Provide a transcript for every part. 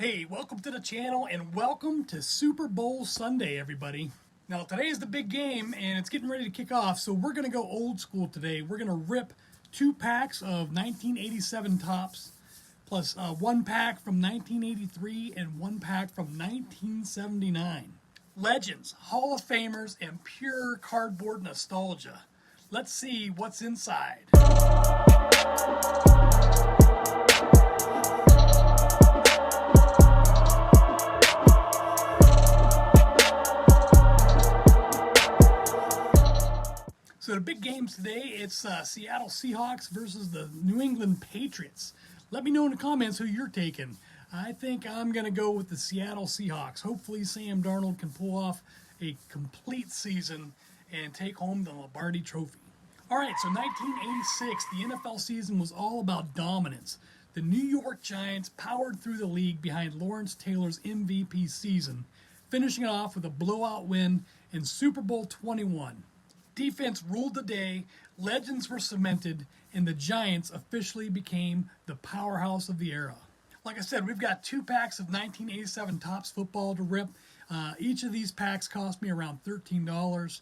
Hey, welcome to the channel and welcome to Super Bowl Sunday, everybody. Now, today is the big game and it's getting ready to kick off, so we're going to go old school today. We're going to rip 2 packs of 1987 tops, plus 1 pack from 1983 and 1 pack from 1979. Legends, Hall of Famers, and pure cardboard nostalgia. Let's see what's inside. So the big games today, it's Seattle Seahawks versus the New England Patriots. Let me know in the comments who you're taking. I think I'm going to go with the Seattle Seahawks. Hopefully Sam Darnold can pull off a complete season and take home the Lombardi Trophy. All right, so 1986, the NFL season was all about dominance. The New York Giants powered through the league behind Lawrence Taylor's MVP season, finishing it off with a blowout win in Super Bowl 21. Defense ruled the day, legends were cemented, and the Giants officially became the powerhouse of the era. Like I said, we've got 2 packs of 1987 Topps football to rip. Each of these packs cost me around $13.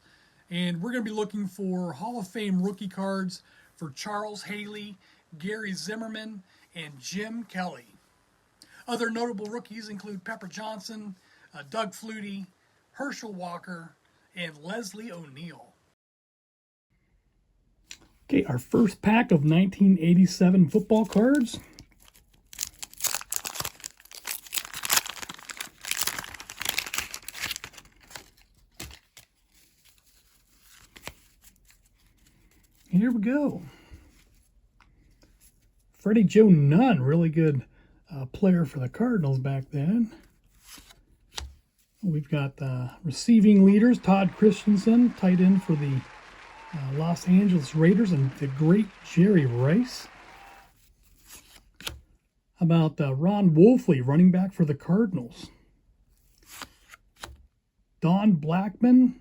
And we're going to be looking for Hall of Fame rookie cards for Charles Haley, Gary Zimmerman, and Jim Kelly. Other notable rookies include Pepper Johnson, Doug Flutie, Herschel Walker, and Leslie O'Neal. Okay, our first pack of 1987 football cards. Here we go. Freddie Joe Nunn, really good player for the Cardinals back then. We've got receiving leaders, Todd Christensen, tight end for the Los Angeles Raiders, and the great Jerry Rice. How about Ron Wolfley, running back for the Cardinals? Don Blackman,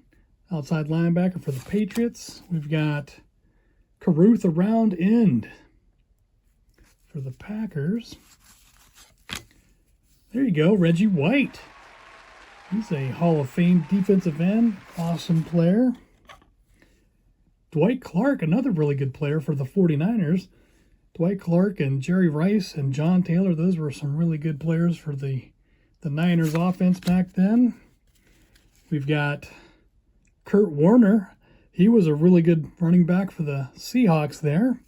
outside linebacker for the Patriots. We've got Caruth around end for the Packers. There you go, Reggie White. He's a Hall of Fame defensive end, awesome player. Dwight Clark, another really good player for the 49ers. Dwight Clark and Jerry Rice and John Taylor, those were some really good players for the Niners offense back then. We've got Kurt Warner. He was a really good running back for the Seahawks there.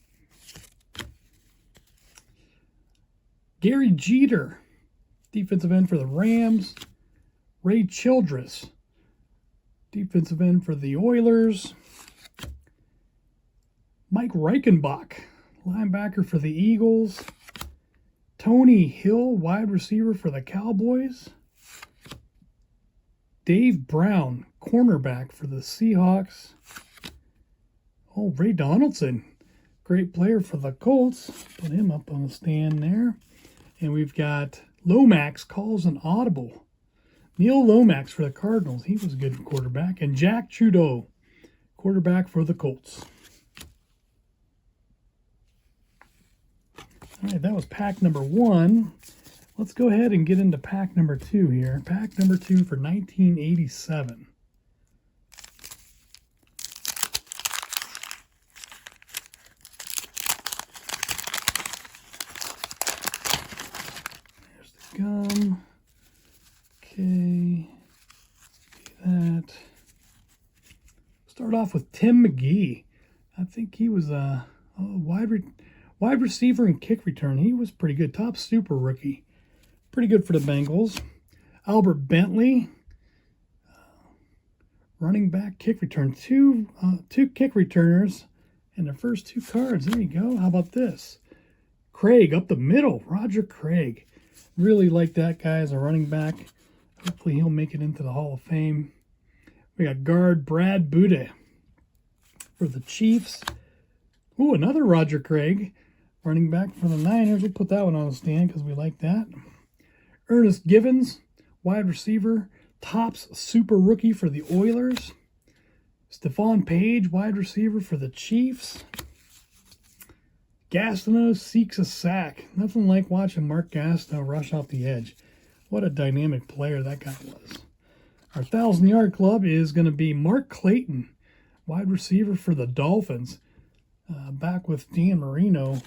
Gary Jeter, defensive end for the Rams. Ray Childress, defensive end for the Oilers. Mike Reichenbach, linebacker for the Eagles. Tony Hill, wide receiver for the Cowboys. Dave Brown, cornerback for the Seahawks. Oh, Ray Donaldson, great player for the Colts. Put him up on the stand there. And we've got Lomax calls an audible. Neil Lomax for the Cardinals. He was a good quarterback. And Jack Trudeau, quarterback for the Colts. All right, that was pack number 1. Let's go ahead and get into pack number 2 here. Pack number 2 for 1987. There's the gum. Okay, do that. Start off with Tim McGee. I think he was a wide receiver and kick return. He was pretty good. Top super rookie. Pretty good for the Bengals. Albert Bentley, running back, kick return. Two kick returners in the first 2 cards. There you go. How about this? Craig up the middle. Roger Craig. Really like that guy as a running back. Hopefully he'll make it into the Hall of Fame. We got guard Brad Buda for the Chiefs. Ooh, another Roger Craig, running back for the Niners. We'll put that one on the stand because we like that. Ernest Givens, wide receiver, Topps super rookie for the Oilers. Stephon Page, wide receiver for the Chiefs. Gastineau seeks a sack. Nothing like watching Mark Gastineau rush off the edge. What a dynamic player that guy was. Our 1,000-yard club is going to be Mark Clayton, wide receiver for the Dolphins. Back with Dan Marino,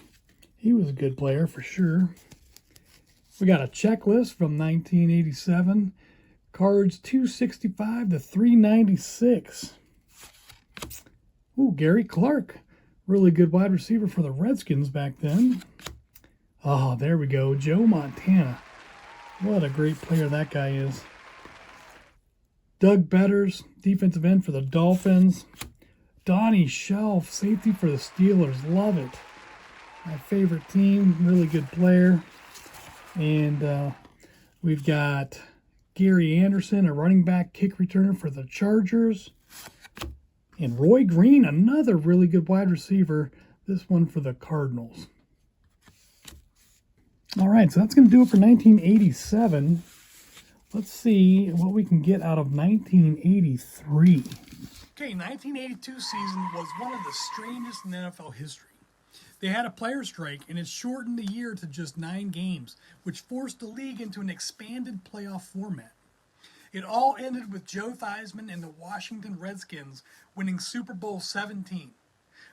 he was a good player for sure. We got a checklist from 1987. Cards 265 to 396. Ooh, Gary Clark. Really good wide receiver for the Redskins back then. Oh, there we go. Joe Montana. What a great player that guy is. Doug Betters, defensive end for the Dolphins. Donnie Shelf, safety for the Steelers. Love it. My favorite team. Really good player. And we've got Gary Anderson, a running back kick returner for the Chargers. And Roy Green, another really good wide receiver. This one for the Cardinals. All right, so that's going to do it for 1987. Let's see what we can get out of 1983. Okay, 1982 season was one of the strangest in NFL history. They had a player strike, and it shortened the year to just 9 games, which forced the league into an expanded playoff format. It all ended with Joe Theismann and the Washington Redskins winning Super Bowl 17,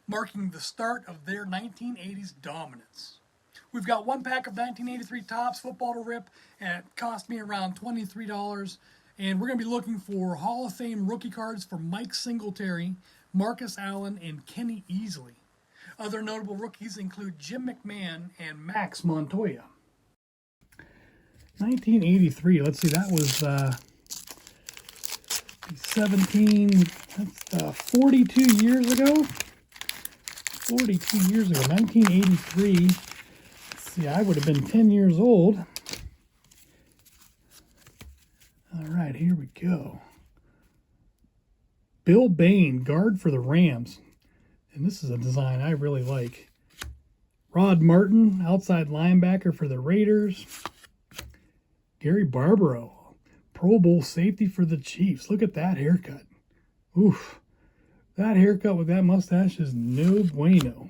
marking the start of their 1980s dominance. We've got one pack of 1983 Topps football to rip, and it cost me around $23. And we're going to be looking for Hall of Fame rookie cards for Mike Singletary, Marcus Allen, and Kenny Easley. Other notable rookies include Jim McMahon and Max Montoya. 1983, let's see, that was 42 years ago. 42 years ago, 1983. See, I would have been 10 years old. All right, here we go. Bill Bain, guard for the Rams. And this is a design I really like. Rod Martin, outside linebacker for the Raiders. Gary Barbaro, Pro Bowl safety for the Chiefs. Look at that haircut. Oof. That haircut with that mustache is no bueno.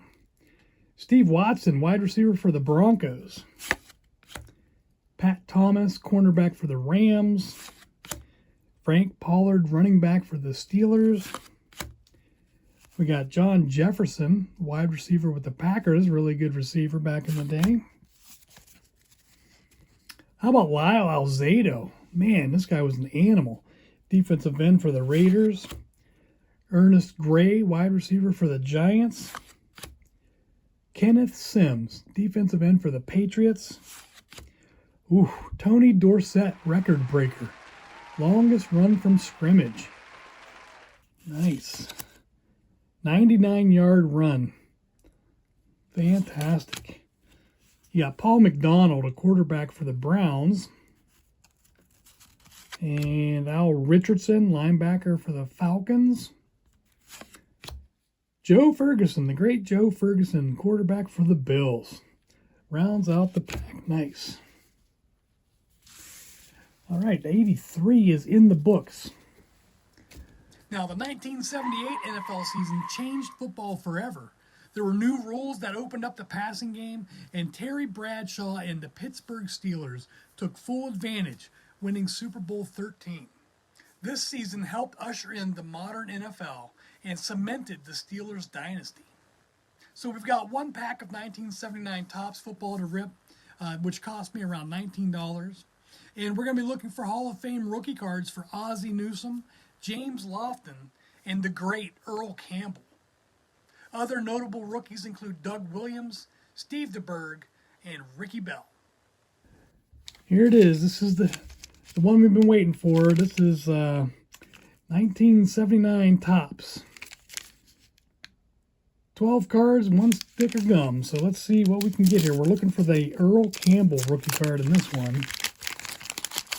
Steve Watson, wide receiver for the Broncos. Pat Thomas, cornerback for the Rams. Frank Pollard, running back for the Steelers. We got John Jefferson, wide receiver with the Packers. Really good receiver back in the day. How about Lyle Alzado? Man, this guy was an animal. Defensive end for the Raiders. Ernest Gray, wide receiver for the Giants. Kenneth Sims, defensive end for the Patriots. Ooh, Tony Dorsett, record breaker. Longest run from scrimmage. Nice. 99-yard run. Fantastic. You got Paul McDonald, a quarterback for the Browns. And Al Richardson, linebacker for the Falcons. Joe Ferguson, the great Joe Ferguson, quarterback for the Bills. Rounds out the pack. Nice. All right, 83 is in the books. Now, the 1978 NFL season changed football forever. There were new rules that opened up the passing game, and Terry Bradshaw and the Pittsburgh Steelers took full advantage, winning Super Bowl 13. This season helped usher in the modern NFL and cemented the Steelers' dynasty. So we've got one pack of 1979 Topps football to rip, which cost me around $19. And we're going to be looking for Hall of Fame rookie cards for Ozzie Newsome, James Lofton, and the great Earl Campbell. Other notable rookies include Doug Williams, Steve DeBerg, and Ricky Bell. Here it is. This is the one we've been waiting for. This is 1979 Topps. 12 cards, one stick of gum. So let's see what we can get here. We're looking for the Earl Campbell rookie card in this one.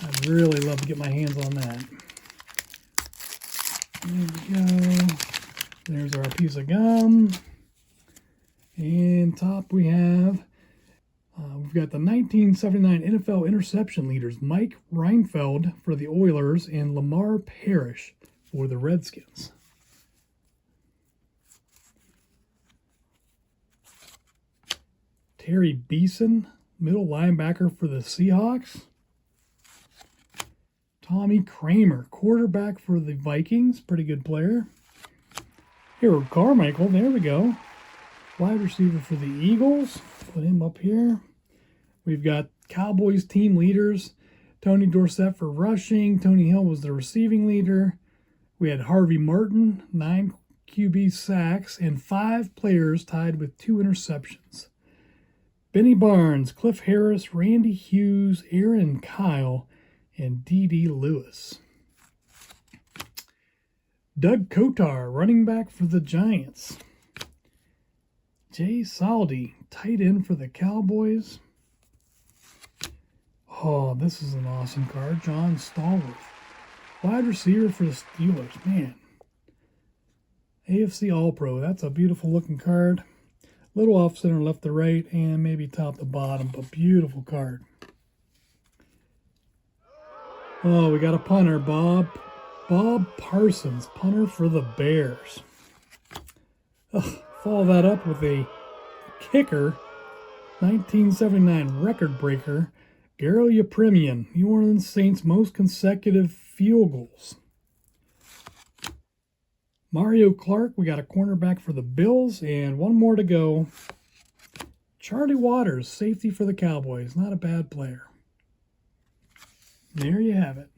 I'd really love to get my hands on that. There we go. There's our piece of gum. And top we have, we've got the 1979 NFL interception leaders, Mike Reinfeld for the Oilers and Lamar Parrish for the Redskins. Terry Beeson, middle linebacker for the Seahawks. Tommy Kramer, quarterback for the Vikings. Pretty good player. Here, Carmichael. There we go. Wide receiver for the Eagles. Put him up here. We've got Cowboys team leaders. Tony Dorsett for rushing. Tony Hill was the receiving leader. We had Harvey Martin, 9 QB sacks, and 5 players tied with 2 interceptions. Benny Barnes, Cliff Harris, Randy Hughes, Aaron Kyle, and D.D. Lewis. Doug Kotar, running back for the Giants. Jay Saldi, tight end for the Cowboys. Oh, this is an awesome card. John Stallworth, wide receiver for the Steelers. Man, AFC All-Pro. That's a beautiful looking card. Little off center, left to right, and maybe top to bottom, but beautiful card. Oh, we got a punter, Bob Parsons, punter for the Bears. Follow that up with a kicker, 1979 record breaker, Garo Yepremian, New Orleans Saints' most consecutive field goals. Mario Clark, we got a cornerback for the Bills, and one more to go. Charlie Waters, safety for the Cowboys. Not a bad player. There you have it.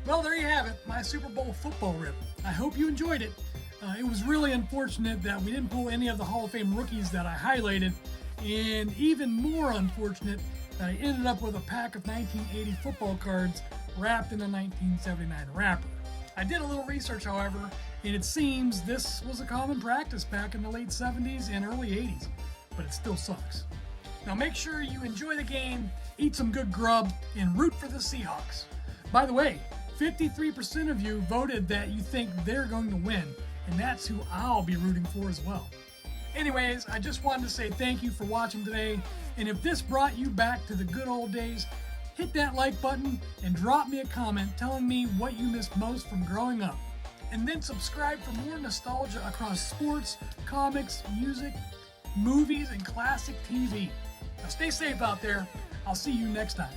Well, there you have it, my Super Bowl football rip. I hope you enjoyed it. It was really unfortunate that we didn't pull any of the Hall of Fame rookies that I highlighted, and even more unfortunate that I ended up with a pack of 1980 football cards wrapped in a 1979 wrapper. I did a little research, however, and it seems this was a common practice back in the late 70s and early 80s, but it still sucks. Now make sure you enjoy the game, eat some good grub, and root for the Seahawks. By the way, 53% of you voted that you think they're going to win, and that's who I'll be rooting for as well. Anyways, I just wanted to say thank you for watching today, and if this brought you back to the good old days, hit that like button and drop me a comment telling me what you missed most from growing up. And then subscribe for more nostalgia across sports, comics, music, movies, and classic TV. Now stay safe out there. I'll see you next time.